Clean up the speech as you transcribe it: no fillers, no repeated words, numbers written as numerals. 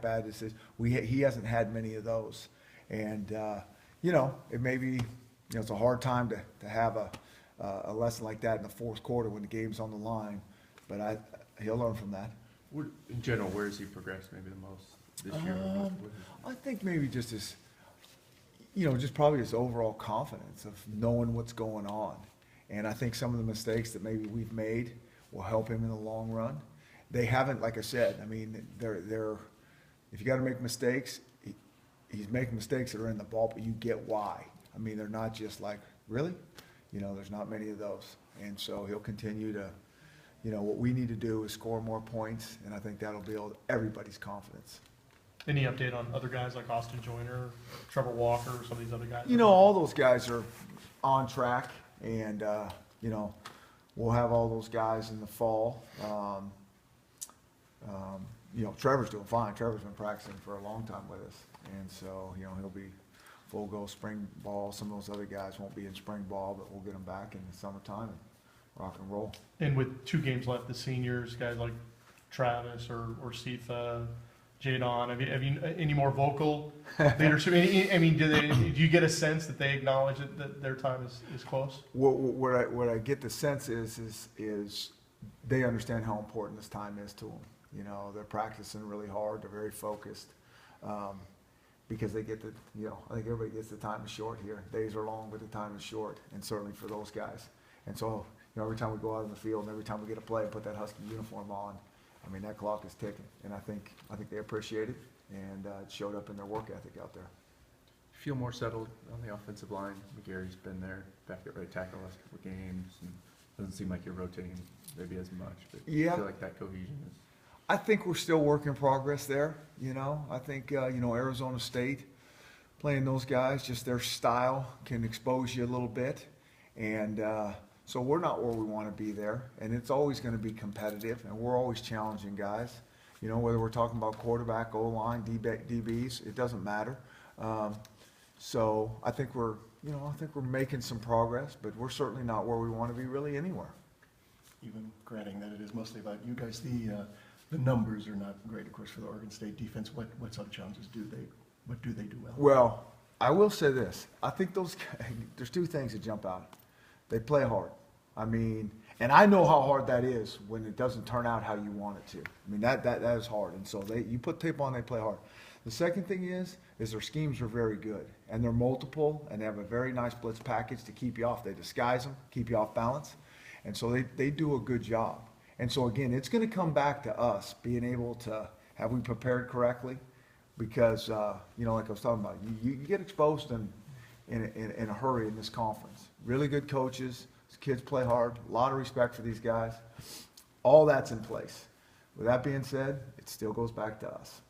bad decisions. He hasn't had many of those. And, you know, it may be, you know, it's a hard time to have a lesson like that in the fourth quarter when the game's on the line, but he'll learn from that. In general, where has he progressed maybe the most this year? I think maybe just his, you know, just probably his overall confidence of knowing what's going on. And I think some of the mistakes that maybe we've made will help him in the long run. They haven't, like I said, I mean, if you gotta make mistakes, he's making mistakes that are in the ball, but you get why. I mean, they're not just like, really? You know, there's not many of those. And so he'll continue to, you know, what we need to do is score more points, and I think that'll build everybody's confidence. Any update on other guys like Austin Joyner, Trevor Walker, some of these other guys? You know, all those guys are on track, and, you know, we'll have all those guys in the fall. You know, Trevor's doing fine. Trevor's been practicing for a long time with us, and so, you know, he'll be full go spring ball. Some of those other guys won't be in spring ball, but we'll get them back in the summertime and rock and roll. And with 2 games left, the seniors, guys like Travis or Sifa, Jadon, have you any more vocal leadership? I mean, do you get a sense that they acknowledge that their time is close? What I get the sense is they understand how important this time is to them. You know, they're practicing really hard. They're very focused, because they get you know, I think everybody gets the time is short here. Days are long, but the time is short, and certainly for those guys. And so, you know, every time we go out in the field and every time we get a play and put that Husky uniform on, I mean, that clock is ticking, and I think they appreciate it, and it showed up in their work ethic out there. Feel more settled on the offensive line. McGarry's been there, back at right tackle the last couple of games, and doesn't seem like you're rotating maybe as much, but Yeah. I feel like that cohesion is. I think we're still work in progress there, you know. I think, you know, Arizona State, playing those guys, just their style can expose you a little bit. And so we're not where we want to be there. And it's always going to be competitive, and we're always challenging guys. You know, whether we're talking about quarterback, O-line, DBs, it doesn't matter. So I think we're making some progress, but we're certainly not where we want to be really anywhere. Even granting that it is mostly about you guys, the numbers are not great, of course, for the Oregon State defense. What other challenges what do they do well? Well, I will say this. I think there's 2 things that jump out. They play hard. I mean, and I know how hard that is when it doesn't turn out how you want it to. I mean, that is hard. And so you put tape on, they play hard. The second thing is their schemes are very good, and they're multiple, and they have a very nice blitz package to keep you off. They disguise them, keep you off balance. And so they do a good job. And so, again, it's going to come back to us being able to, have we prepared correctly? Because, you know, like I was talking about, you get exposed in a hurry in this conference. Really good coaches, kids play hard, a lot of respect for these guys. All that's in place. With that being said, it still goes back to us.